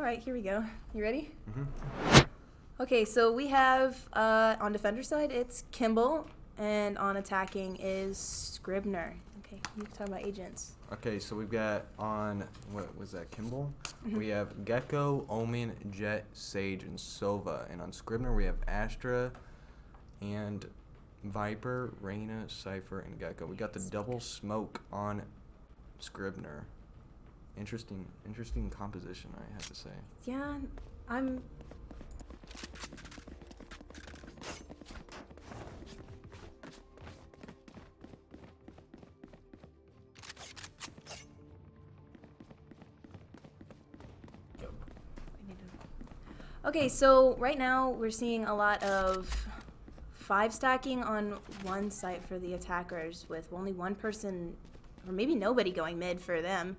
right, here we go. You ready? Mm-hmm. Okay, so we have, on defender side, it's Kimball, and on attacking is Scribner. Okay, you talk about agents. Okay, so we've got on, what was that, Kimball? Mhm. We have Gecko, Omen, Jet, Sage, and Sova. And on Scribner, we have Astra and Viper, Reyna, Cypher, and Gecko. We got the double smoke on Scribner. Interesting composition, I have to say. Yeah, I'm... Okay, so right now we're seeing a lot of 5 stacking on one site for the attackers with only one person, or maybe nobody going mid for them.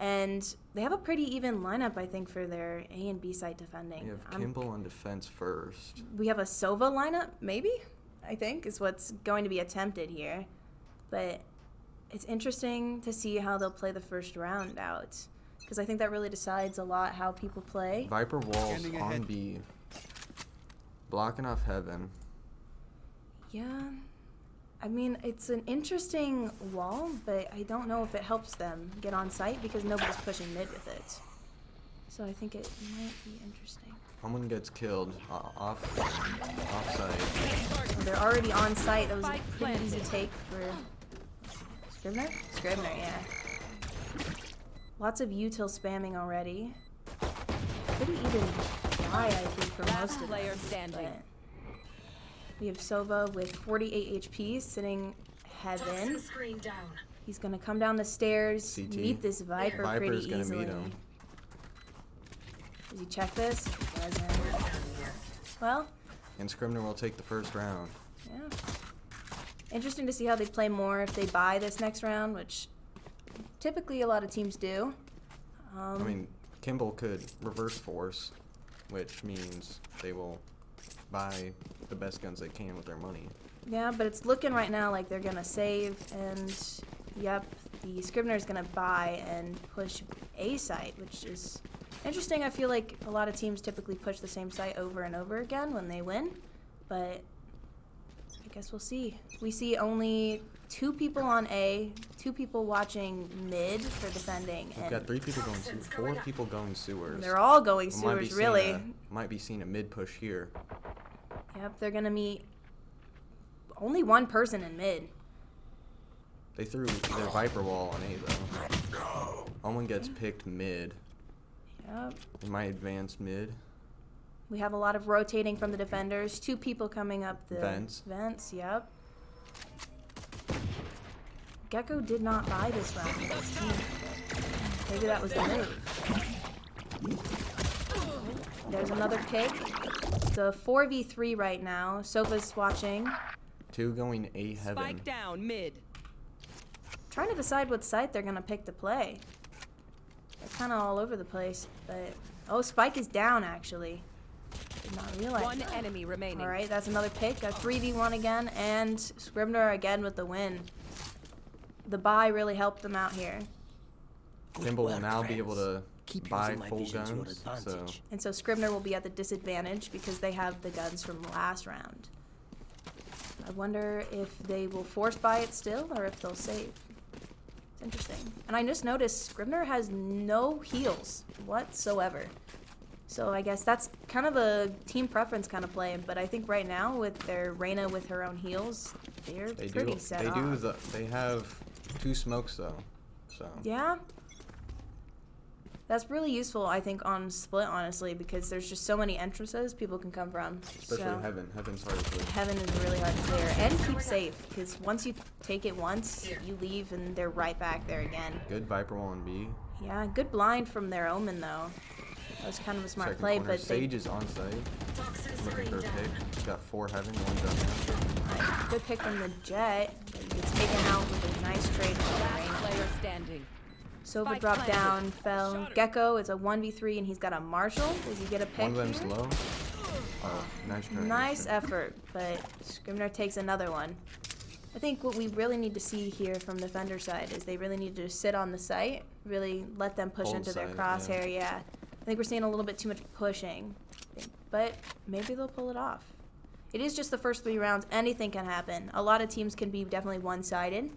And they have a pretty even lineup, I think, for their A and B site defending. We have Kimball on defense first. We have a Sova lineup, maybe, I think, is what's going to be attempted here. But it's interesting to see how they'll play the first round out, because I think that really decides a lot how people play. Viper walls on B, blocking off Heaven. Yeah, I mean, it's an interesting wall, but I don't know if it helps them get on site because nobody's pushing mid with it. So I think it might be interesting. Someone gets killed offside. They're already on site. That was a pretty easy take for Scribner? Scribner, yeah. Lots of util spamming already. Pretty even die, I think, for most of them. But we have Sova with 48 HP sitting Heaven. He's going to come down the stairs, CT. meet this Viper pretty Viper's gonna easily. meet him. Does he check this? He doesn't. Well. And Scribner will take the first round. Yeah. Interesting to see how they play more if they buy this next round, which typically a lot of teams do. I mean, Kimball could reverse force, which means they will buy the best guns they can with their money. Yeah, but it's looking right now like they're going to save, and yep, the Scribner's going to buy and push A site, which is interesting. I feel like a lot of teams typically push the same site over and over again when they win, but I guess we'll see. We see only 2 people on A, 2 people watching mid for defending. We've got 3 people going sewers, 4 people going sewers. They're all going sewers, really. Might be seeing a mid push here. Yep, they're going to meet only one person in mid. They threw their Viper wall on A, though. Omen gets picked mid. Yep. They might advance mid. We have a lot of rotating from the defenders. 2 people coming up the vents, yep. Gecko did not buy this round with his team. Maybe that was the move. There's another pick. It's a 4v3 right now. Sofa's watching. 2 going A Heaven. Spike down mid. Trying to decide what site they're gonna pick to play. They're kind of all over the place, but oh, Spike is down actually. Did not realize. One enemy remaining. All right, that's another pick. A 3v1 again, and Scribner again with the win. The buy really helped them out here. Kimball will now be able to buy full guns. And so Scribner will be at the disadvantage because they have the guns from last round. I wonder if they will force buy it still or if they'll save. It's interesting. And I just noticed Scribner has no heals whatsoever. So I guess that's kind of a team preference kind of play. But I think right now with their Reyna with her own heals, they're pretty set off. They have 2 smokes though. So yeah. That's really useful, I think, on split, honestly, because there's just so many entrances people can come from. Especially so Heaven. Heaven's hard to clear. Heaven is really hard to clear. And keep safe, because once you take it once, you leave and they're right back there again. Good Viper wall on B. Yeah, good blind from their Omen, though. That was kind of a smart play, corner. but Sage is on site. Looking for a pick. Got 4 Heaven, 1 down. Right, good pick from the Jet. But he gets taken out with a nice trade from the Reyna. Player standing. Sova dropped down, fell. Gecko is a 1v3 and he's got a Marshall. Does he get a pick? One of them's here? low. Oh, nice try. Nice effort, but Scribner takes another one. I think what we really need to see here from the defender side is they really need to just sit on the site, really let them push Hold into their site, crosshair, yeah. I think we're seeing a little bit too much pushing, but maybe they'll pull it off. It is just the first 3 rounds. Anything can happen. A lot of teams can be definitely one-sided.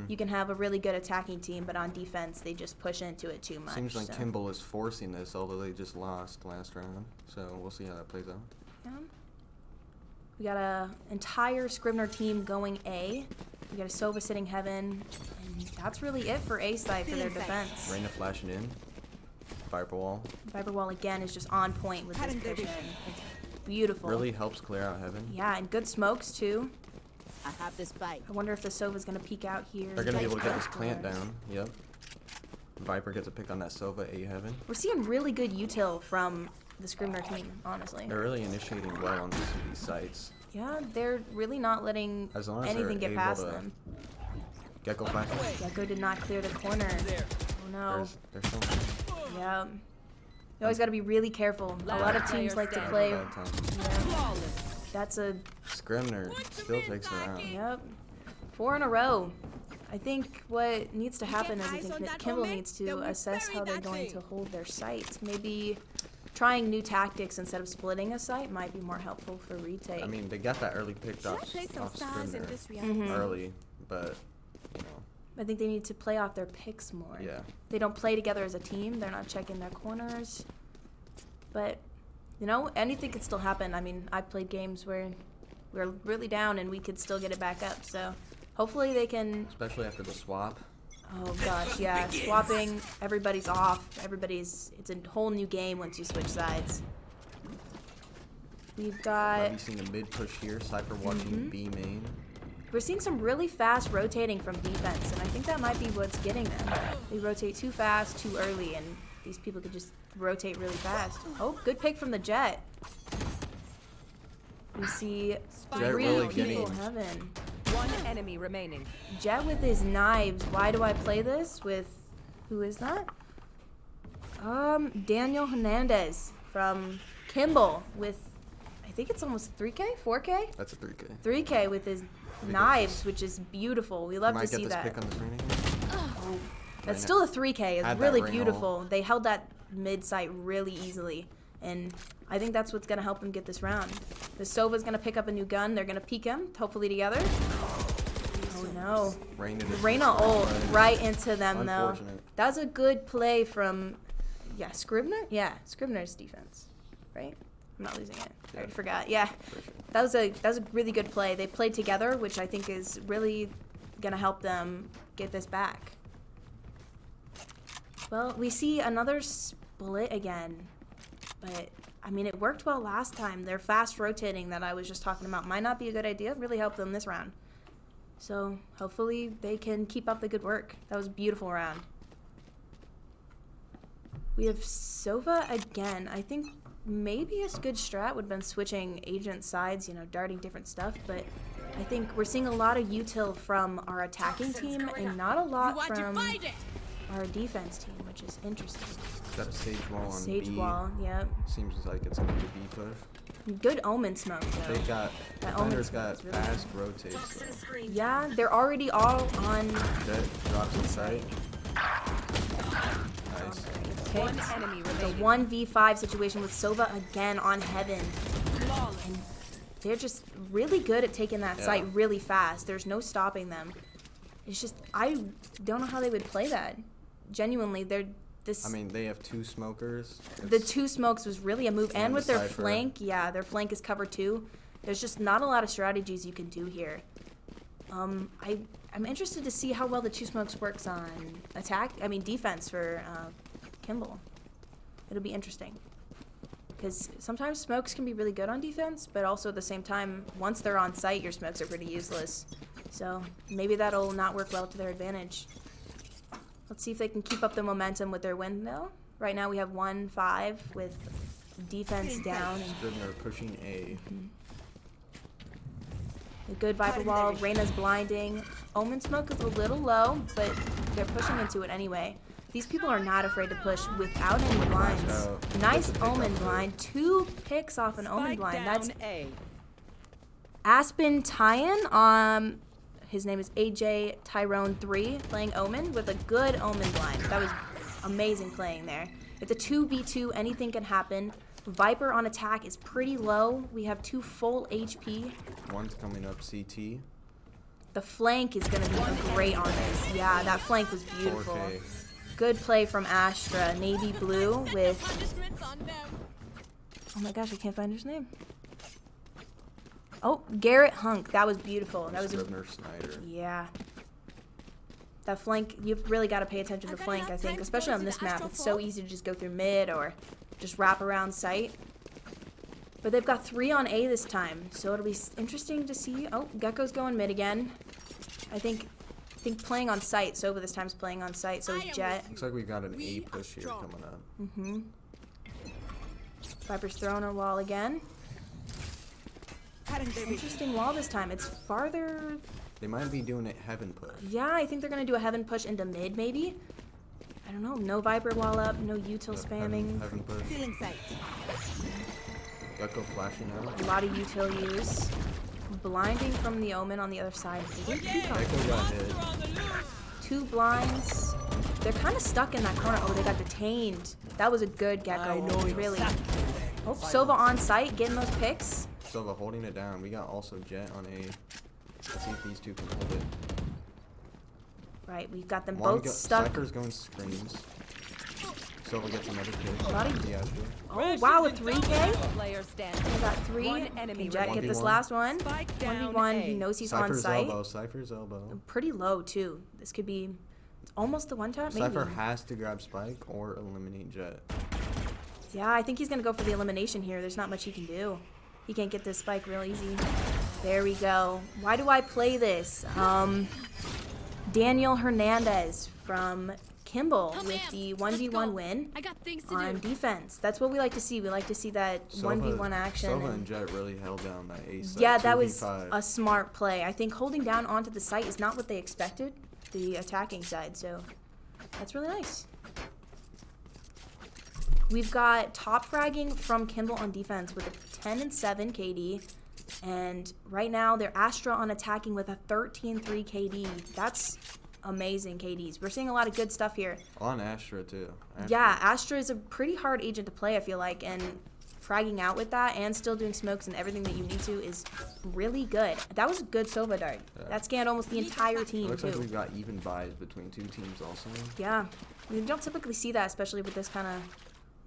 You can have a really good attacking team, but on defense, they just push into it too much. Seems like so. Kimball is forcing this, although they just lost last round. So we'll see how that plays out. Yeah. We got a entire Scribner team going A. We got a Sova sitting heaven, and that's really it for A side for their defense. Reyna flashing in. Viper wall. Viper wall again is just on point with this push in. It's beautiful. Really helps clear out heaven. Yeah, and good smokes too. I have this bite. I wonder if the Sova's gonna peek out here. They're gonna be able to get this plant down. Yep. Viper gets a pick on that Sova A heaven. We're seeing really good util from the Scribner team, honestly. They're really initiating well on these sites. Yeah, they're really not letting As long as anything they're get able past to- them. Gecko flashing. Gecko did not clear the corner. Oh no. There's so Yeah. You always got to be really careful. A lot of teams like to play. bad time. Yeah, that's a. Scribner still takes the round. Yep. 4 in a row. I think what needs to happen is I think that Kimball needs to assess how they're going to hold their sites. Maybe trying new tactics instead of splitting a site might be more helpful for retake. I mean, they got that early pick off Scribner early, but you know, I think they need to play off their picks more. yeah. They don't play together as a team. They're not checking their corners. But, you know, anything could still happen. I mean, I've played games where we're really down and we could still get it back up. So hopefully they can. Especially after the swap. Oh, gosh, yeah. Swapping, everybody's off. It's a whole new game once you switch sides. We've Might got. be seeing a mid push here. Cypher watching B main. We're seeing some really fast rotating from defense, and I think that might be what's getting them. They rotate too fast, too early, and these people could just rotate really fast. Oh, good pick from the Jet. We see Jet 3 really people getting- heaven. 1 enemy remaining. Jet with his knives. Why do I play this with? Who is that? Daniel Hernandez from Kimball with. I think it's almost 3K, 4K, That's a 3K. 3K with his knives, which is beautiful. We love Might to get see this that. pick on the screen. That's still a 3K. It's Had that really ring beautiful. hole. They held that mid site really easily, and I think that's what's gonna help them get this round. The Sova's gonna pick up a new gun. They're gonna peek him, hopefully together. Oh no! Reyna ult right into them though. Unfortunate. That was a good play from, Scribner. Yeah, Scribner's defense, right? I'm not losing it. I already forgot. Yeah, For sure. that was a really good play. They played together, which I think is really gonna help them get this back. Well, we see another split again, but I mean it worked well last time. Their fast rotating that I was just talking about might not be a good idea. Really helped them this round. So hopefully they can keep up the good work. That was a beautiful round. We have Sova again. I think maybe a good strat would have been switching agent sides, darting different stuff, but I think we're seeing a lot of util from our attacking team and not a lot from our defense team, which is interesting. Got a sage wall on Sage B. wall, yep. Seems like it's gonna be a B push. Good omen smoke, though. They got That omen Defender's smoke got is really fast rotates. So. Yeah, they're already all on. Jet drops inside. Nice. Okay. 1 enemy The remaining. 1v5 situation with Sova again on heaven. And they're just really good at taking that Yeah. site really fast. There's no stopping them. It's just, I don't know how they would play that. Genuinely, they're this. I mean, they have 2 smokers. The 2 smokes was really a move, and And with the their Cypher. flank, their flank is covered too. There's just not a lot of strategies you can do here. I'm interested to see how well the 2 smokes works on defense for Kimball. It'll be interesting. Because sometimes smokes can be really good on defense, but also at the same time, once they're on site, your smokes are pretty useless. So maybe that'll not work well to their advantage. Let's see if they can keep up the momentum with their win, though. Right now we have 1-5 with defense down. And Scribner pushing A. a good Viper wall. Reyna's blinding. Omen smoke is a little low, but they're pushing into it anyway. These people are not afraid to push without any blinds. out. Nice That's a pick Omen up, too. blind. 2 picks off an Omen Spike blind. down That's A. Aspen Tyan. His name is AJ Tyrone 3, playing Omen with a good Omen blind. That was amazing playing there. It's a 2v2. Anything can happen. Viper on attack is pretty low. We have 2 full HP. One's coming up CT. The flank is going to be great on this. Yeah, that flank was beautiful. 4K. Good play from Astra. Navy blue with... Oh my gosh, I can't find his name. Oh, Garrett Hunk. That was beautiful. That was Scribner Snyder. Yeah. That flank, you've really got to pay attention to the flank, I think. Especially on this map. It's so easy to just go through mid or just wrap around site. But they've got 3 on A this time. So it'll be interesting to see. Oh, Gecko's going mid again. I think playing on site. Sova this time's playing on site. So is Jet. Looks like we got an A push here coming up. Mm-hmm. Viper's throwing a wall again. Interesting wall this time. It's farther. They might be doing a heaven push. Yeah, I think they're going to do a heaven push into mid, maybe. I don't know. No Viper wall up. No util spamming. Heaven push. Feeling sight. Gecko flashing out. A lot of util use. Blinding from the Omen on the other side. Gecko got hit. 2 blinds. They're kind of stuck in that corner. Oh, they got detained. That was a good Gecko. Really. Oh, Sova on site, getting those picks. Sova holding it down. We got also Jet on A. Let's see if these two can hold it. Right, we've got them One both stuck. Cypher's going screens. Sova gets another kill. A lot of- Yeah, sure. Oh, wow, a 3K. Player standing. We got 3. One enemy Can Jet get this 1v1. last one? Spike down 1v1. A. He knows he's on Cypher's site. elbow. Cypher's elbow. Pretty low, too. This could be almost the one tap, maybe. Cypher has to grab Spike or eliminate Jet. Yeah, I think he's going to go for the elimination here. There's not much he can do. He can't get this spike real easy. There we go. Why do I play this? Daniel Hernandez from Kimball with the 1v1 win I got things to on do. defense. That's what we like to see. We like to see that 1v1 action. Sova and- and Jet really held down that A side. yeah, that was 2v5. a smart play. I think holding down onto the site is not what they expected, the attacking side, so that's really nice. We've got top fragging from Kimball on defense with a 10 and 7 KD. And right now they're Astra on attacking with a 13-3 KD. That's amazing KDs. We're seeing a lot of good stuff here. On Astra too. Yeah, Astra is a pretty hard agent to play, I feel like, and fragging out with that and still doing smokes and everything that you need to is really good. That was a good Sova dart. Yeah. That scanned almost the entire team, Looks too. like we've got even buys between two teams also. Yeah, we don't typically see that, especially with this kind of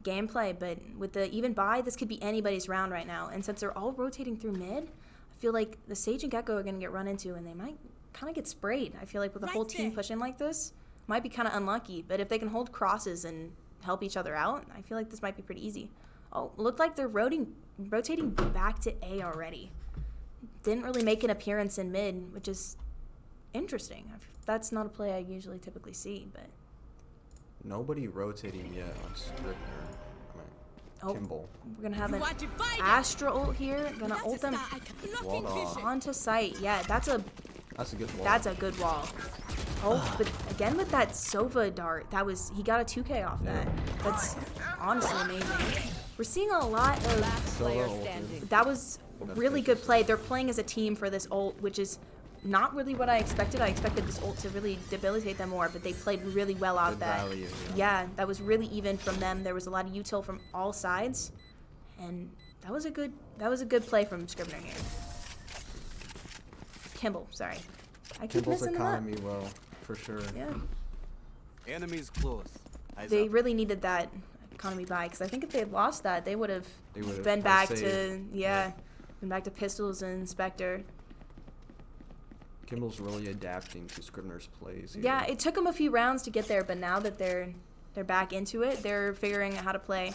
gameplay, but with the even buy, this could be anybody's round right now. And since they're all rotating through mid, I feel like the Sage and Gecko are going to get run into, and they might kind of get sprayed. I feel like with a whole team pushing like this, might be kind of unlucky. But if they can hold crosses and help each other out, I feel like this might be pretty easy. Oh, looked like they're rotating back to A already. Didn't really make an appearance in mid, which is interesting. That's not a play I usually typically see, but... Nobody rotating yet on Scribner. Oh, Kimball. we're going to have an What you find? Astra ult here. Going to That's ult a them star I cannot Walled off. envision. onto site. Yeah, that's a good wall. That's a good wall. Oh, but again with that Sova dart, he got a 2K off that. That's honestly amazing. We're seeing a lot of, Last player Solo ulted. standing. that was really good play. They're playing as a team for this ult, which is not really what I expected. I expected this ult to really debilitate them more, but they played really well out Good that. value, Yeah, that was really even from them. There was a lot of util from all sides, and that was a good play from Scribner here. Kimball, sorry. I keep Kimball's missing them up. economy well, for sure. Yeah. Enemies close. Eyes They up. really needed that economy buy, because I think if they had lost that, they would have They would've been back saved. to been back to pistols and Spectre. Kimball's really adapting to Scribner's plays here. Yeah, it took them a few rounds to get there, but now that they're back into it, they're figuring out how to play.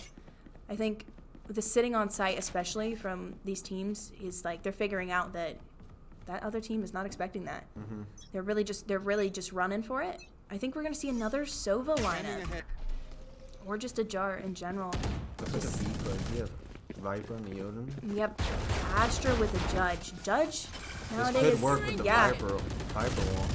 I think the sitting on site, especially from these teams, is like they're figuring out that other team is not expecting that. Mm-hmm. They're really just running for it. I think we're gonna see another Sova lineup, or just a jar in general. Looks like a B play. You have Viper and Neodin. Yep, Astra with a Judge. Judge This nowadays, could work with the yeah, Viper wall.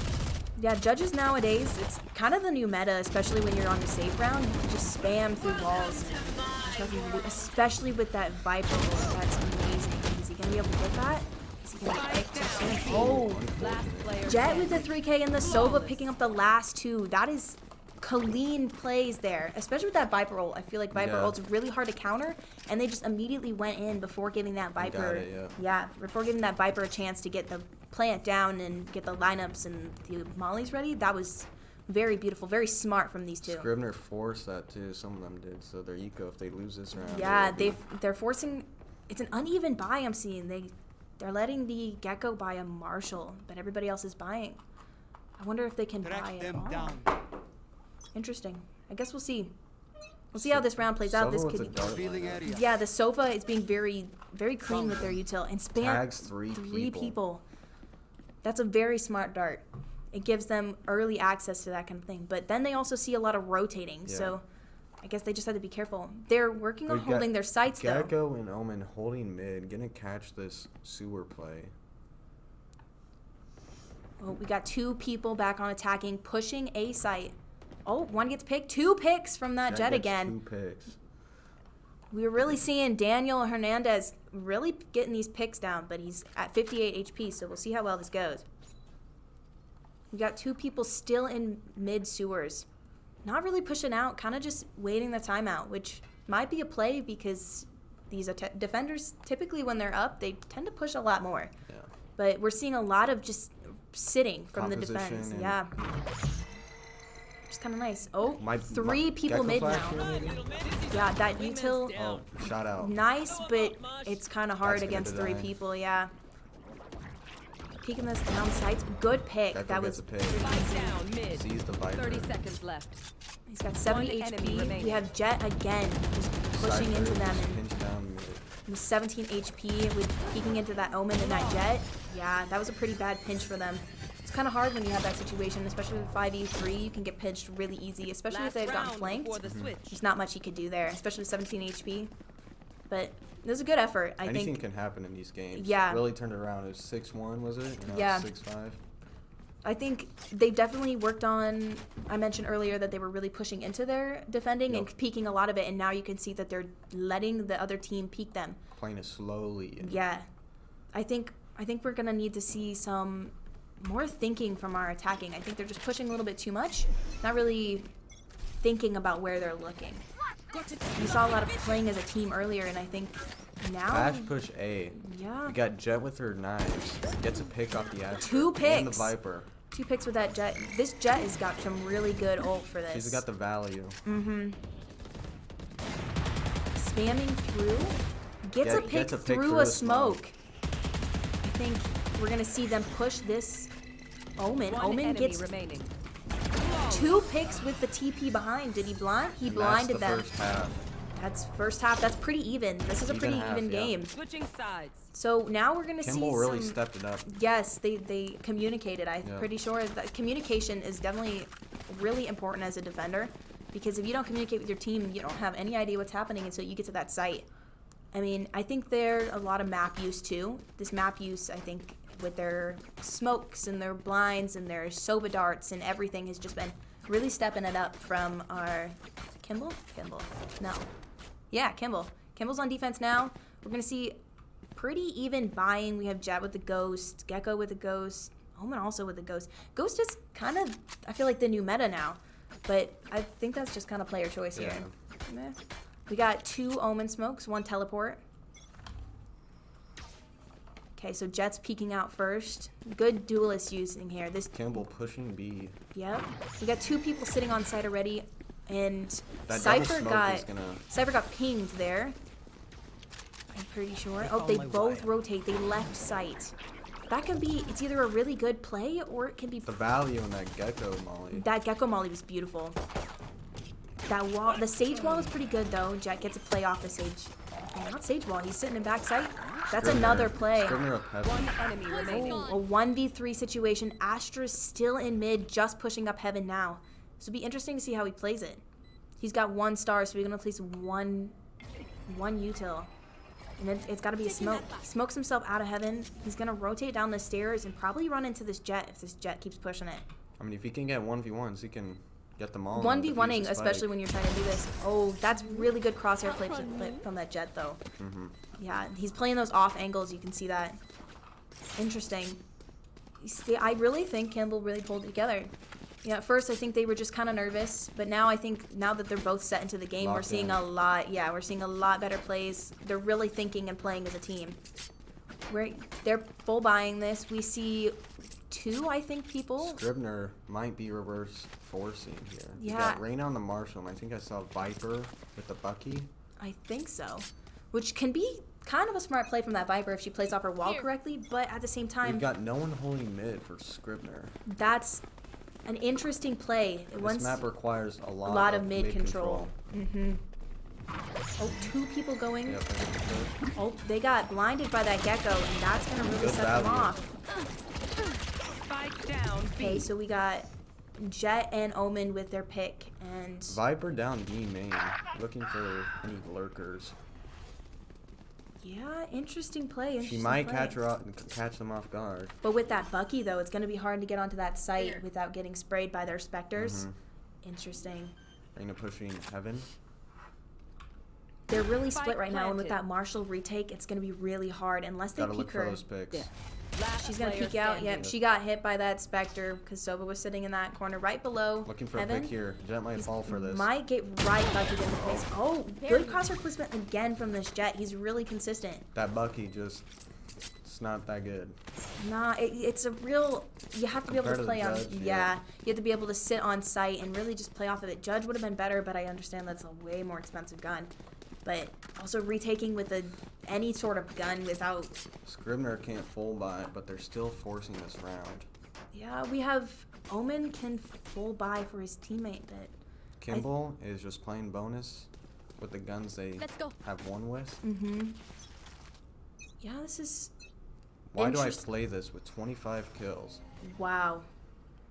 yeah. Judges nowadays, it's kind of the new meta, especially when you're on the safe round. You can just spam through walls. There's nothing to do, especially with that Viper ult. That's amazing. Is he gonna be able to get that? Is he gonna get it? Oh, Last player Jet standing. with the 3K and the Sova picking up the last two. That is clean plays there, especially with that Viper ult. I feel like Viper Yeah. ult's really hard to counter, and they just immediately went in before giving that Got Viper. it, Before giving that Viper a chance to get the plant down and get the lineups and the mollies ready. That was very beautiful, very smart from these two. Scribner forced that too. Some of them did. So their eco, if they lose this round. Yeah, it'll be- they're forcing. It's an uneven buy. I'm seeing they're letting the Gecko buy a Marshall, but everybody else is buying. I wonder if they can buy Track it them all. down. Interesting. I guess we'll see. We'll see how this round plays out. Sova This with the could. dart Feeling lineup. area. Yeah, the Sova is being very, very clean with their util and spam Tags three people. That's a very smart dart. It gives them early access to that kind of thing. But then they also see a lot of rotating, Yeah. so I guess they just have to be careful. They're working on We've got holding their sights though. Gecko and Omen holding mid, gonna catch this sewer play. Oh, we got two people back on attacking, pushing A site. Oh, one gets picked. 2 picks from that Jet gets again. 2 picks. We're really seeing Daniel Hernandez really getting these picks down, but he's at 58 HP, so we'll see how well this goes. We got 2 people still in mid sewers. Not really pushing out, kind of just waiting the timeout, which might be a play because these defenders, typically when they're up, they tend to push a lot more. Yeah. But we're seeing a lot of just sitting from the Composition defense. and- Yeah. Just kind of nice. Oh, My- 3 my people Gecko mid flash now. here, maybe? Yeah, that util, Oh, shot out. nice, but it's kind of hard That's gonna against 3 die. people, yeah. Peeking this down sights. Good pick. Gecko That gets was a pick. Spike down mid. Sees the Viper. 30 seconds left. He's got 70 One enemy HP. We remaining. have Jet again, just pushing Cypher into them just and pinch down mid. with 17 HP with peeking into that Omen and that Jet. Yeah, that was a pretty bad pinch for them. It's kind of hard when you have that situation, especially with 5v3. You can get pinched really easy, especially if Last they've gotten round flanked. before the switch. There's not much he could do there, especially with 17 HP. But it was a good effort, I Anything think. can happen in these games. Yeah. Really turned around. It was 6-1, was it? And now Yeah. it's 6-5. I think they definitely worked on. I mentioned earlier that they were really pushing into their defending Yep. and peeking a lot of it, and now you can see that they're letting the other team peek them. Playing it slowly. And Yeah, I think we're gonna need to see some more thinking from our attacking. I think they're just pushing a little bit too much, not really thinking about where they're looking. We saw a lot of playing as a team earlier, and I think now. Flash push A. Yeah. We got Jet with her knives. Gets a pick off the Astra. 2 And the picks. Viper. 2 picks with that Jet. This Jet has got some really good ult for this. She's got the value. Spamming through. Gets a pick through a smoke. I think we're gonna see them push this Omen. One Omen enemy gets remaining. 2 picks with the TP behind. Did he blind? He blinded That's the them. first half. That's first half. That's pretty even. This is a Even pretty half, even yeah. game. Switching sides. So now we're gonna Kimball see really some. stepped it up. Yes, they communicated. I'm Yeah. pretty sure that communication is definitely really important as a defender, because if you don't communicate with your team, you don't have any idea what's happening until you get to that site. I mean, I think there's a lot of map use too. This map use, I think, with their smokes and their blinds and their Sova darts and everything has just been really stepping it up from our Kimball? Kimball. No. Yeah, Kimball. Kimball's on defense now. We're going to see pretty even buying. We have Jet with the Ghost, Gecko with the Ghost, Omen also with the Ghost. Ghost is kind of, I feel like, the new meta now. But I think that's just kind of player choice here. Meh. We got 2 Omen smokes, 1 teleport. Okay, so Jet's peeking out first. Good duelist using here. This, Kimball pushing B. yep. We got 2 people sitting on site already, and That double Cypher smoke is gonna. Cypher got pinged there. I'm pretty sure. Oh, they both rotate. They left site. That can be. It's either a really good play or it can be. The value in that Gecko molly. That Gecko molly was beautiful. That wall, the Sage wall was pretty good though. Jet gets a play off the Sage. Okay, not Sage wall. He's sitting in backside. That's Scribner. another play. Scribner up heaven. One enemy remaining. Oh, a 1v3 situation. Astra's still in mid, just pushing up heaven now. So it'll be interesting to see how he plays it. He's got 1 star, so we're gonna place one util. And then it's got to be a smoke. He smokes himself out of heaven. He's going to rotate down the stairs and probably run into this Jet if this Jet keeps pushing it. I mean, if he can get 1v1s, he can get them all. 1v1ing, especially when you're trying to do this. Oh, that's really good crosshair play from that Jet, though. Yeah, he's playing those off angles. You can see that. Interesting. I really think Kimball really pulled it together. Yeah, at first I think they were just kind of nervous, but now I think now that they're both set into the game, we're Locked seeing in. a lot. Yeah, we're seeing a lot better plays. They're really thinking and playing as a team. They're full buying this. We see two, I think, people. Scribner might be reverse forcing here. You Yeah. got Rain on the Marshall, and I think I saw Viper with the Bucky. I think so, which can be kind of a smart play from that Viper if she plays off her wall correctly, but at the same time, We've got no one holding mid for Scribner. that's an interesting play. This map requires a a lot, lot of mid control. Oh, two people going. Yep, Oh, they got blinded by that Gecko, and that's going to really Good set them value. off. Spike down. Okay, B. so we got Jet and Omen with their pick, and Viper down B main, looking for any lurkers. yeah, interesting play. She Interesting might play. catch them off guard. But with that Bucky, though, it's going to be hard to get onto that site without getting sprayed by their Spectres. Interesting. Reyna pushing Heaven. They're really Spike split right now, and with planted. that Marshall retake, it's going to be really hard unless they Gotta peek look for her. those picks. Last She's going to player peek out. standing. Yep, she got hit by that Spectre because Sova was sitting in that corner right below Looking for Heaven. a pick here. Jet might fall for this. Might get right Bucky in the face. Oh, good crosshair placement again from this Jet. He's really consistent. That Bucky just, it's not that good. Nah, it's a real. You have to be able Compared to to play the on. Judge, Yeah, yeah. you have to be able to sit on site and really just play off of it. Judge would have been better, but I understand that's a way more expensive gun. But also retaking with any sort of gun without. Scribner can't full buy it, but they're still forcing this round. Yeah, we have Omen can full buy for his teammate, but Kimball is just playing bonus with the guns they Let's go. have won with. yeah, this is Why do I interest- play this with 25 kills? wow.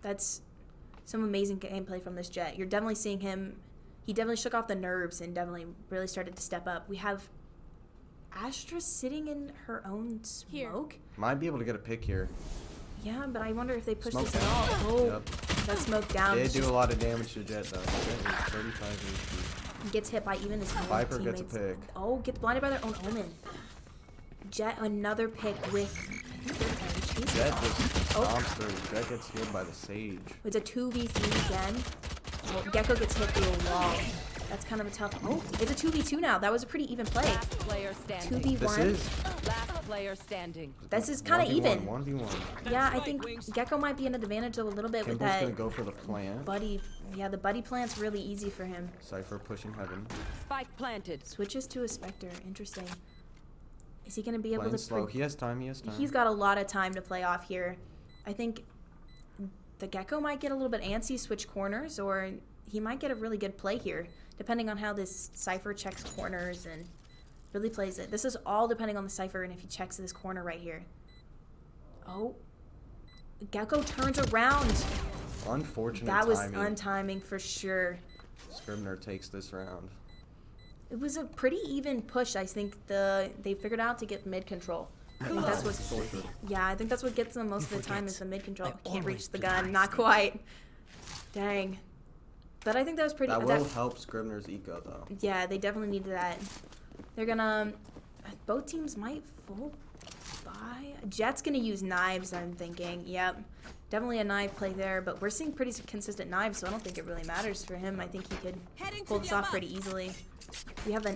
That's some amazing gameplay from this Jet. You're definitely seeing him. He definitely shook off the nerves and definitely really started to step up. We have Astra sitting in her own smoke. Might be able to get a pick here. Yeah, but I wonder if they push Smoke this at down. all. Oh, Yep. that smoke down. They It's do a just lot of damage to Jet though. Jet is 35 gets hit by even his own Viper teammates. gets a pick. Oh, gets blinded by their own Omen. Jet another pick with. HP. Jet just Oh. stomps through. Jet gets healed by the Sage. It's a 2v3 again. Oh, Gecko gets hit through a wall. That's kind of a tough. Oh, it's a 2v2 now. That was a pretty even play. Last player standing. 2v1. This is Last player standing. This is kind of even. 1v1. Yeah, I think Gecko might be in an advantage a little bit with Kimball's that gonna go for the plant. buddy. Yeah, the buddy plant's really easy for him. Cypher pushing Heaven. Spike planted. Switches to a Spectre. Interesting. Is he going to be able Playing to... slow. He has time. He's got a lot of time to play off here. I think the Gecko might get a little bit antsy, switch corners, or he might get a really good play here, depending on how this Cypher checks corners and really plays it. This is all depending on the Cypher and if he checks this corner right here. Oh. Gecko turns around. Unfortunate That was timing. untiming for sure. Scribner takes this round. It was a pretty even push. I think they figured out to get mid control. I think that's what. Yeah, I think that's what gets them most of the time is the mid control. Can't reach the gun, not quite. Dang. But I think that was pretty. That will help Scribner's eco though. Yeah, they definitely needed that. They're gonna. Both teams might full buy. Jet's gonna use knives. I'm thinking. Yep. Definitely a knife play there, but we're seeing pretty consistent knives, so I don't think it really matters for him. I think he could pull this off pretty easily. We have an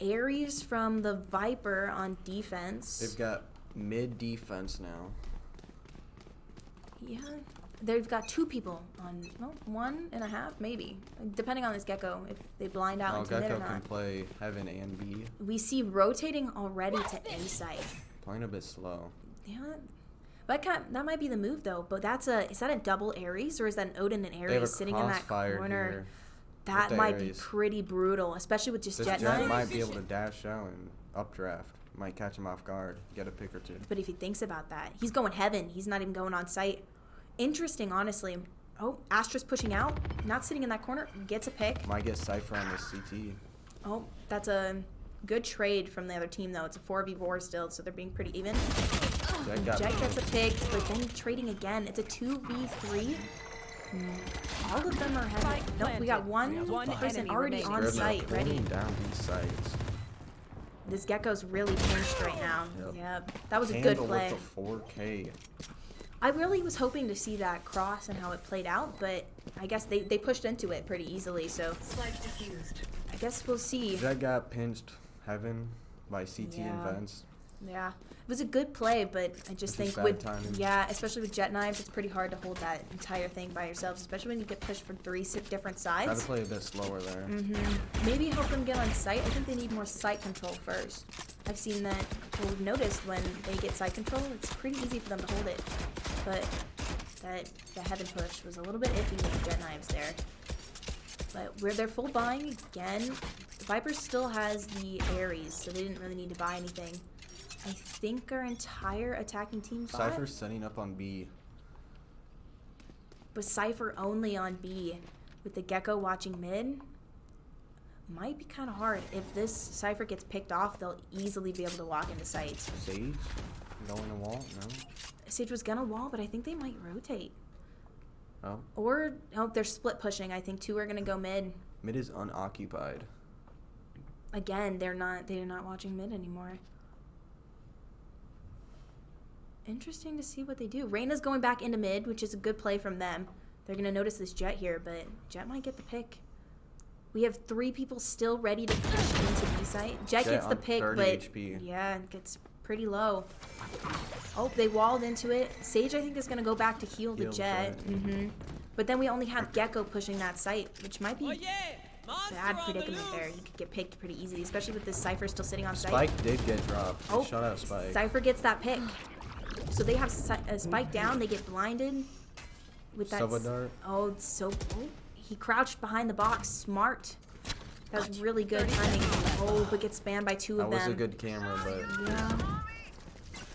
Ares from the Viper on defense. They've got mid defense now. Yeah, they've got two people on, well, 1.5 maybe, depending on this Gecko, if they blind out into mid Gecko or can not. play Heaven and B. We see rotating already to A site. Playing a bit slow. Yeah, that might be the move though. But is that a double Ares or is that an Odin and They have a Ares sitting in that crossfire corner? here. That the might be Ares. pretty brutal, especially with just This Jet Jet knife. might be able to dash out and updraft. Might catch him off guard. Get a pick or two. But if he thinks about that, he's going Heaven. He's not even going on site. Interesting, honestly. Oh, Astra's pushing out. Not sitting in that corner. Gets a pick. Might get Cypher on this CT. Oh, that's a good trade from the other team, though. It's a 4v4 still, so they're being pretty even. Jet gets a pick, but then trading again. It's a 2v3. All of them are Heaven. Nope, we got one person enemy already remaining. on Scribner site, ready. pulling down these sites. This Gecko's really pinched right now. Yep. Yep. That was a Handle good play. with the 4K. I really was hoping to see that cross and how it played out, but I guess they pushed into it pretty easily, so I guess we'll see. Jet got pinched heaven by CT and Yeah. Vents. Yeah, it was a good play, but I just It's think just bad with timing. yeah, especially with jet knives, it's pretty hard to hold that entire thing by yourselves, especially when you get pushed from three different Try to sides. play a bit slower there. Maybe help them get on sight. I think they need more sight control first. I've seen that, or we've noticed when they get sight control, it's pretty easy for them to hold it. But the heaven push was a little bit iffy with the jet knives there. But where they're full buying again, Viper still has the Ares, so they didn't really need to buy anything. I think our entire attacking team bought, Cypher's setting up on B. but Cypher only on B with the Gecko watching mid. Might be kind of hard. If this Cypher gets picked off, they'll easily be able to walk into sight. Sage? Going to wall? No? Sage was gonna wall, but I think they might rotate. Oh. Or, oh, they're split pushing. I think two are gonna go mid. Mid is unoccupied. Again, they're not watching mid anymore. Interesting to see what they do. Reyna's going back into mid, which is a good play from them. They're going to notice this Jet here, but Jet might get the pick. We have three people still ready to push into B site. Jet gets the on pick, 30 but HP. yeah, it gets pretty low. Oh, they walled into it. Sage, I think, is going to go back to heal the Heal Jet. Jet. But then we only have Gecko pushing that site, which might be bad predicament there. He could get picked pretty easy, especially with this Cypher still sitting on site. Spike did get dropped. Oh, Shut out Spike. Cypher gets that pick. So they have Spike down. They get blinded with that. Sova dart. Oh, it's so. Oh, he crouched behind the box. Smart. That was really good timing. Oh, but gets spammed by two That of was them. a good camera, but Yeah.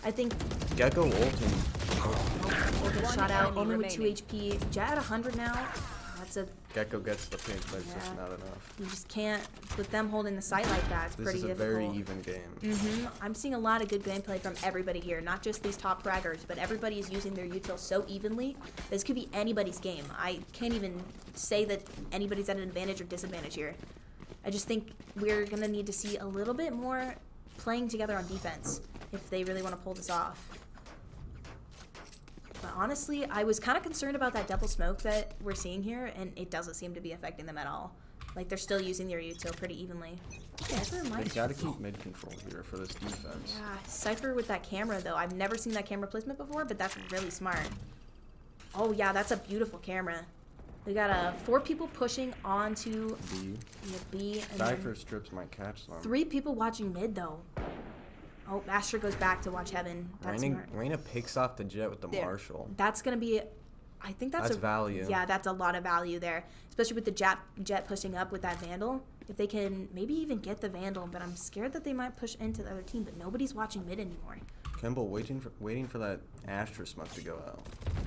I think Gecko ulting. we'll get shot out. enemy Only with 2 remaining. HP. Jet at 100 now. That's a. Gecko gets the pick, but it's just Yeah. not enough. You just can't. With them holding the site like that, it's This pretty is a difficult. very even game. I'm seeing a lot of good gameplay from everybody here, not just these top fraggers, but everybody is using their util so evenly. This could be anybody's game. I can't even say that anybody's at an advantage or disadvantage here. I just think we're going to need to see a little bit more playing together on defense if they really want to pull this off. But honestly, I was kind of concerned about that double smoke that we're seeing here, and it doesn't seem to be affecting them at all. Like, they're still using their util pretty evenly. Cypher They might. gotta keep mid control here for this defense. Yeah, Cypher with that camera, though. I've never seen that camera placement before, but that's really smart. Oh, yeah, that's a beautiful camera. We got 4 people pushing onto B. B. And then Cypher strips might catch them. 3 people watching mid, though. Oh, Astra goes back to watch heaven. That's smart. Reyna picks off the Jet with the There. Marshall. That's going to be... I think that's That's value. Yeah, that's a lot of value there. Especially with the Jet pushing up with that Vandal. If they can maybe even get the Vandal, but I'm scared that they might push into the other team, but nobody's watching mid anymore. Kimball waiting for that Astra smoke to go out.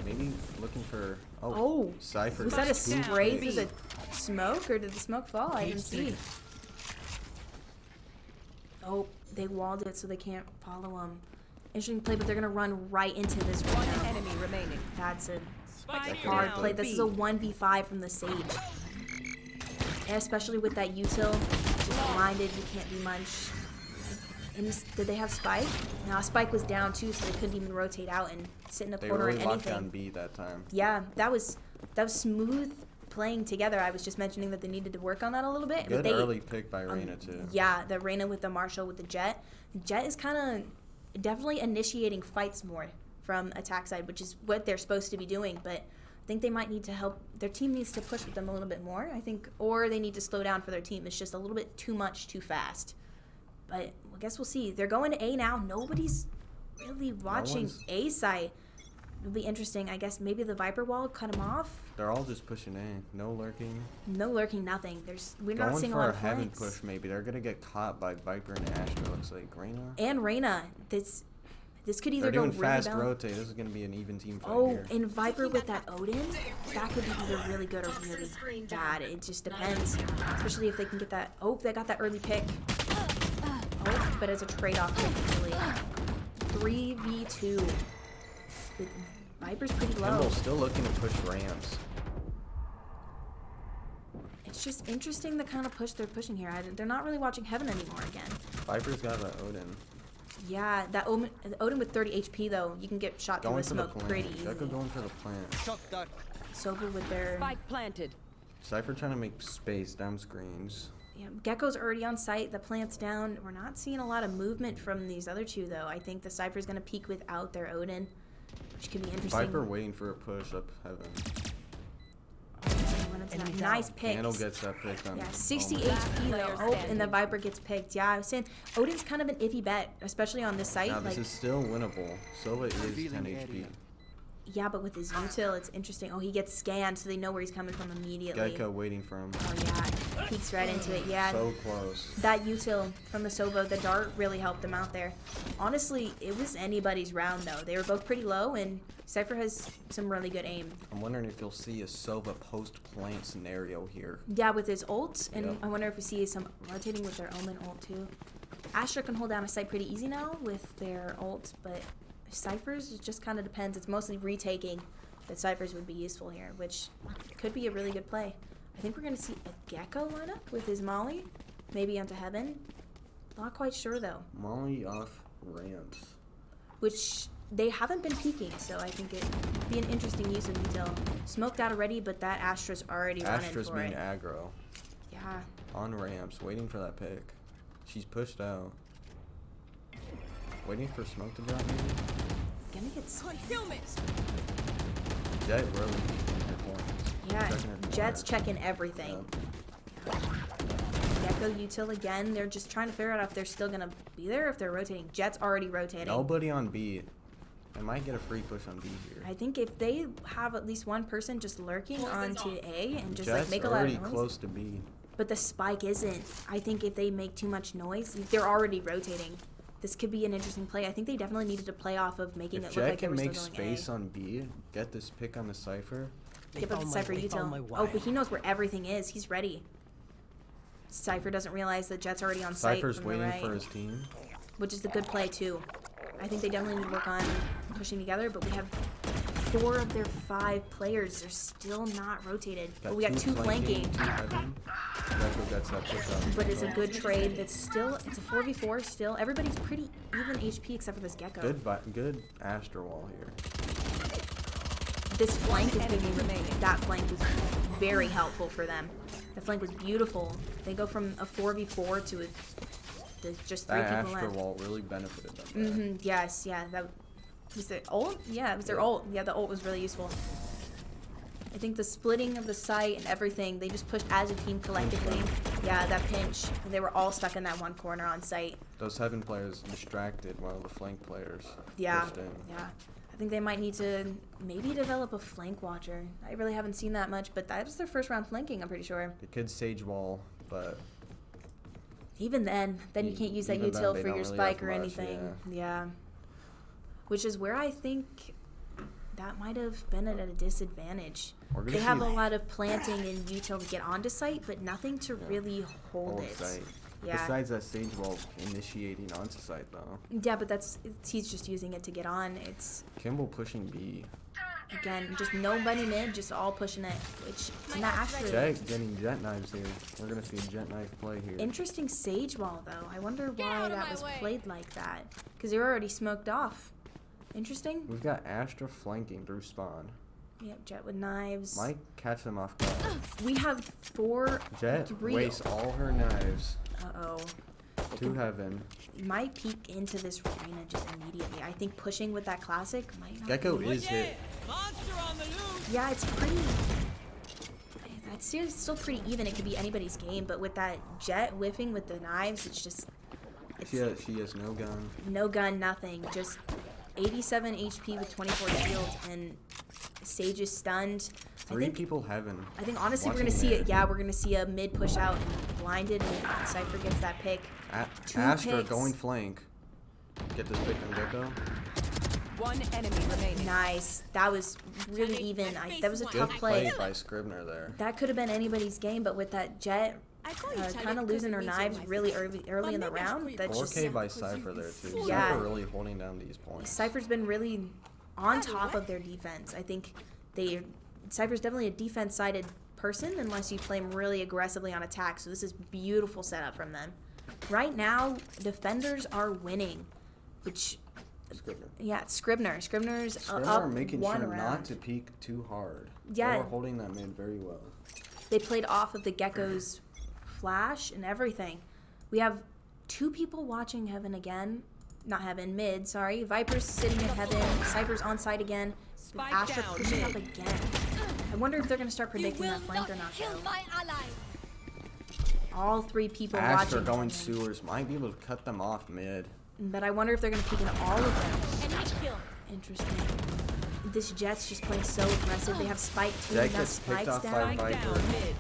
Maybe looking for Oh, Cypher. was that a just swooped spray it. through the smoke, or did the smoke fall? I didn't see. Oh, they walled it so they can't follow them. Interesting play, but they're gonna run right into this right One now. enemy remaining. That's a That could hard have play. been- This is a 1v5 from the Sage. And especially with that util, just blinded, you can't do much. And did they have Spike? No, Spike was down too, so they couldn't even rotate out and sit in a They corner really or locked anything. down B that time. Yeah, that was smooth playing together. I was just mentioning that they needed to work on that a little bit. Good but they, early pick by Reyna too. Yeah, the Reyna with the Marshall with the Jet. Jet is kind of definitely initiating fights more from attack side, which is what they're supposed to be doing. But I think they might need to help. Their team needs to push with them a little bit more, I think, or they need to slow down for their team. It's just a little bit too much, too fast. But I guess we'll see. They're going to A now. Nobody's really watching one's- A side. It'll be interesting. I guess maybe the Viper wall cut them off. They're all just pushing A. No lurking. No lurking, nothing. We're not Going seeing a for lot a of heaven flanks. push maybe. They're gonna get caught by Viper and Astra. Looks like Reyna. And Reyna. This could either They're go doing really fast bad. rotate. This is gonna be an even team fight Oh, here. and Viper with that Odin, that could be either really good or really bad. It just depends. Especially if they can get that. Oh, they got that early pick. Oh, but it's a trade-off pick, really. 3v2. With Viper's pretty low. Kimball's still looking to push ramps. It's just interesting the kind of push they're pushing here. They're not really watching Heaven anymore again. Viper's got an Odin. Yeah, that Odin with 30 HP though, you can get shot through Going a for the smoke plant. pretty Gecko easily. going for the plant. Shock dart. Sova with their Spike planted. Cypher trying to make space down screens. yeah, Gecko's already on site. The plant's down. We're not seeing a lot of movement from these other two though. I think the Cypher's gonna peek without their Odin, which could be interesting. Viper waiting for a push up heaven. Nice pick. Candle gets that pick on. Yeah, 60 oh HP though. Player Oh, and the standing. Viper gets picked. Yeah, I was saying Odin's kind of an iffy bet, especially on this site. Now this Like, is still winnable. Sova is Revealing 10 HP. area. yeah, but with his util, it's interesting. Oh, he gets scanned, so they know where he's coming from immediately. Gecko waiting for him. Oh yeah, peeks right into it. Yeah, So close. that util from the Sova, the dart really helped them out there. Honestly, it was anybody's round though. They were both pretty low, and Cypher has some really good aim. I'm wondering if you'll see a Sova post-plant scenario here. Yeah, with his ult, and Yep. I wonder if we see some rotating with their Omen ult too. Astra can hold down a site pretty easy now with their ult, but Cypher's, it just kind of depends. It's mostly retaking that Cypher's would be useful here, which could be a really good play. I think we're going to see a Gecko lineup with his Molly, maybe onto Heaven. Not quite sure though, Molly off ramps. which they haven't been peeking, so I think it'd be an interesting use of util. Smoked out already, but that Astra's already Astra's running being for it. aggro. Yeah. On ramps, waiting for that pick. She's pushed out. Waiting for smoke to drop maybe? Gonna get Jet really checking her points. Yeah, Checking her Jet's corners. checking everything. Yeah. Gecko util again. They're just trying to figure out if they're still gonna be there, if they're rotating. Jet's already rotating. Nobody on B. I might get a free push on B here. I think if they have at least one person just lurking onto A and just Jet's like make a lot already of noise, close to B. but the spike isn't. I think if they make too much noise, they're already rotating. This could be an interesting play. I think they definitely needed to play off of making If it look Jet like they can were make still going space A. on B, get this pick on the Cypher. Give up the Cypher util. Oh, but he knows where everything is. He's ready. Cypher doesn't realize that Jet's already on site Cypher's from the waiting right, for his team. which is a good play too. I think they definitely need to work on pushing together, but we have 4 of their 5 players. They're still not rotated. But we got 2 flanking. 2 heaven. Gecko gets that push up. But it's a good trade. It's still, it's a 4v4 still. Everybody's pretty even HP except for this Gecko. Good Astra wall here. This flank is enemy giving remaining. that flank was very helpful for them. The flank was beautiful. They go from a 4v4 to there's just 3 That people Astra left. wall really benefited them there. Yes, yeah, that was their ult. Yeah, it was their ult. Yeah, the ult was really useful. I think the splitting of the site and everything, they just pushed as a team collectively. Yeah, that pinch. They were all stuck in that one corner on site. Those heaven players distracted while the flank players Yeah, pushed in. yeah. I think they might need to maybe develop a flank watcher. I really haven't seen that much, but that was their first round flanking, I'm pretty sure. They could sage wall, but Even then you can't use that Even then, util they for don't your really spike have or much, anything. Yeah. Which is where I think that might have been at a disadvantage. We're gonna They have see a lot of planting and util to get onto site, but nothing to really hold old it. site. Yeah. Besides that sage wall initiating onto site though. Yeah, but he's just using it to get on. It's Kimball pushing B. again just nobody mid, just all pushing it. Which and that actually Jet getting jet knives here. We're gonna see a jet knife play here. interesting sage wall though. I wonder why that was played like that. Because they were already smoked off. Interesting. We've got Astra flanking through spawn. Yep, Jet with knives. Might catch them off guard. We have 4. Jet 3. wastes all her knives. Uh-oh. To heaven. Might peek into this arena just immediately. I think pushing with that classic might not Gecko be. is hit. Yeah, it's pretty... That's still pretty even. It could be anybody's game, but with that Jet whiffing with the knives, it's just... It's She has no gun. no gun, nothing. Just 87 HP with 24 shield, and Sage is stunned. 3 people heaven. I think honestly we're watching gonna see there. it. Yeah, we're gonna see a mid push out and blinded, and Cypher gets that pick. 2 Astra picks. going flank. Get this pick on Gecko. One enemy remaining. Nice. That was really even. That was a Good tough play. play by Scribner there. That could have been anybody's game, but with that Jet kind of losing her knives really early in the round, that's just 4K by Cypher there too. Yeah. Cypher really holding down these points. Cypher's been really on top of their defense. I think Cypher's definitely a defense-sided person unless you play him really aggressively on attack. So this is beautiful setup from them. Right now, defenders are winning. which, Scribner. yeah, it's Scribner. Scribner's Scribner up are making one sure round. not to peek too hard. Yeah. They were holding that mid very well. They played off of the Gecko's flash and everything. We have 2 people watching Heaven again. Not Heaven, mid, sorry. Viper's sitting in Heaven. Cypher's on site again. Spike Astra down, pushing mid. up again. I wonder if they're going to start You predicting will that flank not or not, kill though. my ally. All 3 people Astra watching. going sewers. Might be able to cut them off mid. But I wonder if they're going to peek into all of them. Enemy kill. Interesting. This Jet's just playing so aggressive. They have Spike too. Jet Now gets picked Spike's off by down. Spike Viper. down mid.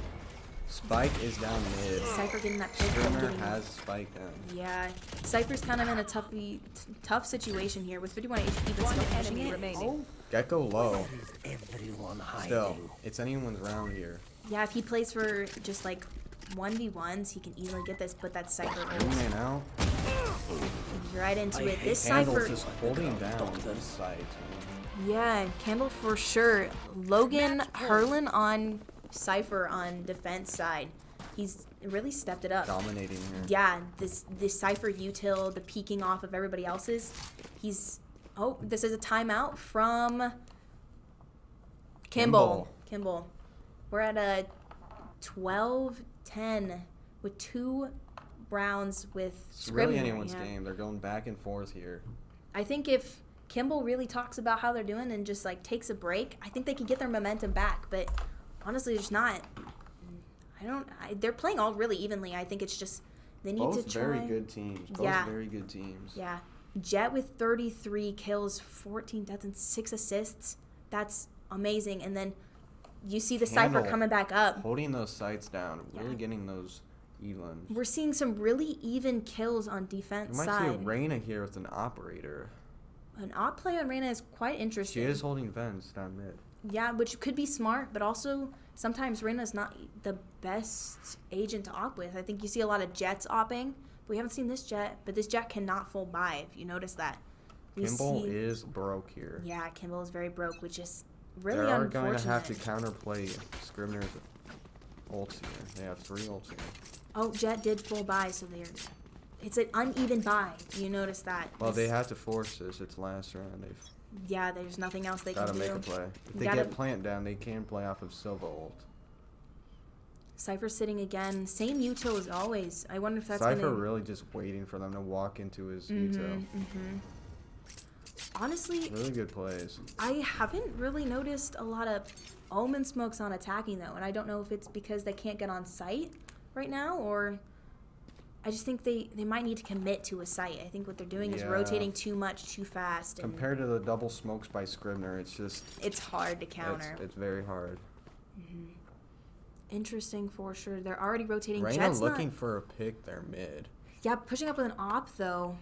Spike is down mid. Cypher getting that pick. Scribner Getting, has Spike down. yeah. Cypher's kind of in a tough situation here with 51 HP, but One still pushing enemy it. remaining. Oh, Gecko low. Everyone hiding. Still, it's anyone's round here. yeah. If he plays for just like 1v1s, he can easily get this. But that Cypher One ult. man out. He's right into it. This Candle's Cypher. just holding down this side. Yeah, Kimball for sure. Logan Hurlin on Cypher on defense side. He's really stepped it up. Dominating here. Yeah, this Cypher util, the peeking off of everybody else's. He's this is a timeout from Kimball. Kimball. We're at a 12-10 with 2 rounds with It's really Scribner. anyone's Yeah. game. They're going back and forth here. I think if Kimball really talks about how they're doing and just like takes a break, I think they can get their momentum back. But honestly, there's not. They're playing all really evenly. I think it's just they need Both to try. very good teams. Both Yeah. very good teams. Yeah, Jet with 33 kills, 14 deaths, and 6 assists. That's amazing. And then you see the Cypher Candle coming back up. Holding those sights down. Yeah. Really getting those Elans. We're seeing some really even kills on defense You might side. see a Reyna here with an operator. An op play on Reyna is quite interesting. She is holding vents down mid. Yeah, which could be smart, but also sometimes Reyna's not the best agent to op with. I think you see a lot of Jets opping. We haven't seen this Jet, but this Jet cannot full buy, if you notice that. Kimball is broke here. Yeah, Kimball is very broke, which is really They are unfortunate. going to have to counterplay Scribner's ults here. They have 3 ults here. Oh, Jet did full buy, so it's an uneven buy. You notice that. Well, they have to force this. It's last round. They've Yeah, there's nothing else they got to can make do. a play. If they Gotta- get plant down, they can play off of Silva ult. Cypher sitting again. Same util as always. I wonder if that's Cypher gonna... really just waiting for them to walk into his Mhm, util. mhm. Honestly, Really good plays. I haven't really noticed a lot of Omen smokes on attacking, though. And I don't know if it's because they can't get on site right now, or... I just think they might need to commit to a site. I think what they're doing is Yeah. rotating too much, too fast. And Compared to the double smokes by Scribner, it's just it's hard to counter. it's very hard. Interesting for sure. They're already rotating. Reyna Jet's looking not, for a pick there mid. yeah, pushing up with an op though.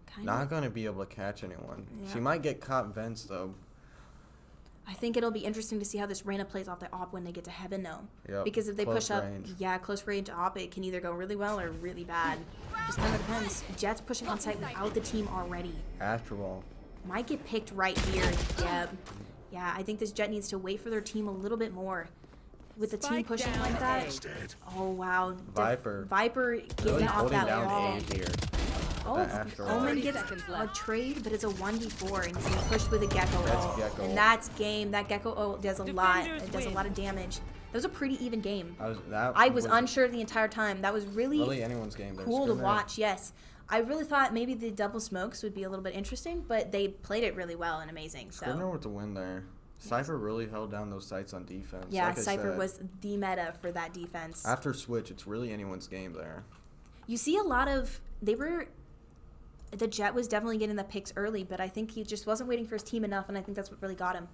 Kind Not of. gonna be able to catch anyone. Yeah. She might get caught vents though. I think it'll be interesting to see how this Reyna plays off the op when they get to heaven though. Yep. Because if they Close push up, range. yeah, close range op, it can either go really well or really bad. Just kind of depends. Jet's pushing on site without the team already. Astro Ball. Might get picked right here. Yep. Yeah, I think this Jet needs to wait for their team a little bit more. With the team Spike pushing down like that. A. Oh wow. Viper. Viper getting Really off holding that down wall. A here. Oh, that Astro Omen 30 gets seconds a left. trade, but it's a 1v4, and he's being pushed with a Gecko That's ult. Gecko And ult. that's game. That Gecko ult does a lot. Defenders It does a win. lot of damage. That was a pretty even game. That I was unsure the entire time. That was really anyone's game there. cool to Scribner. watch, yes. I really thought maybe the double smokes would be a little bit interesting, but they played it really well and amazing. Scribner So with the win there. Cypher really held down those sights on defense. yeah, like I Cypher said. was the meta for that defense. After switch, it's really anyone's game there. You see a lot of the Jet was definitely getting the picks early, but I think he just wasn't waiting for his team enough, and I think that's what really got him.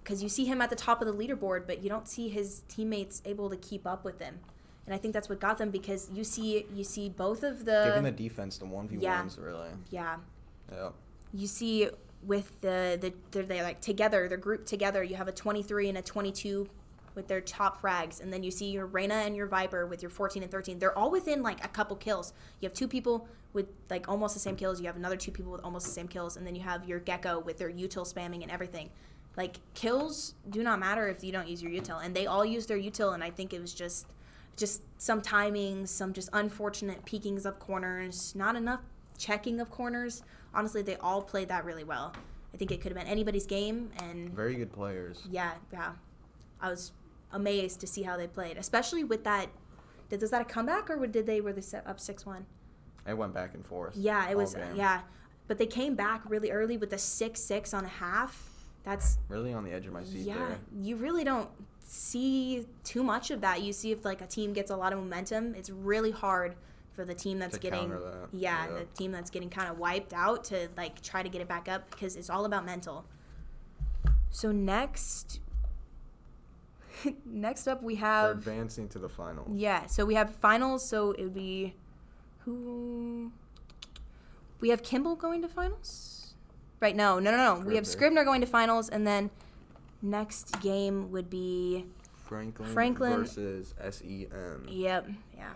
Because you see him at the top of the leaderboard, but you don't see his teammates able to keep up with him. And I think that's what got them, because you see both of Giving the the defense the 1v1s, yeah. really. yeah. Yep. You see with they're like together, they're grouped together. You have a 23 and a 22 with their top frags, and then you see your Reyna and your Viper with your 14 and 13. They're all within like a couple kills. You have 2 people with like almost the same kills. You have another 2 people with almost the same kills, and then you have your Gecko with their util spamming and everything. Like, kills do not matter if you don't use your util, and they all use their util, and I think it was just some timing, some just unfortunate peekings up corners, not enough checking of corners. Honestly, they all played that really well. I think it could have been anybody's game, and Very good players. yeah. I was amazed to see how they played, especially with that. Was that a comeback, or were they set up 6-1? It went back and forth. Yeah, it all was. game. Yeah, but they came back really early with the 6-6 on a half. That's Really on the edge of my seat yeah. there. You really don't see too much of that. You see if like a team gets a lot of momentum, it's really hard for the team that's To getting counter that. yeah, Yeah. the team that's getting kind of wiped out to like try to get it back up because it's all about mental. So next up we They're have advancing to the finals. yeah, so we have finals, so it would be who we have Kimball going to finals? Right, no. We have Scribner. Scribner going to finals, and then next game would be Franklin Franklin- versus SEM. yep, yeah.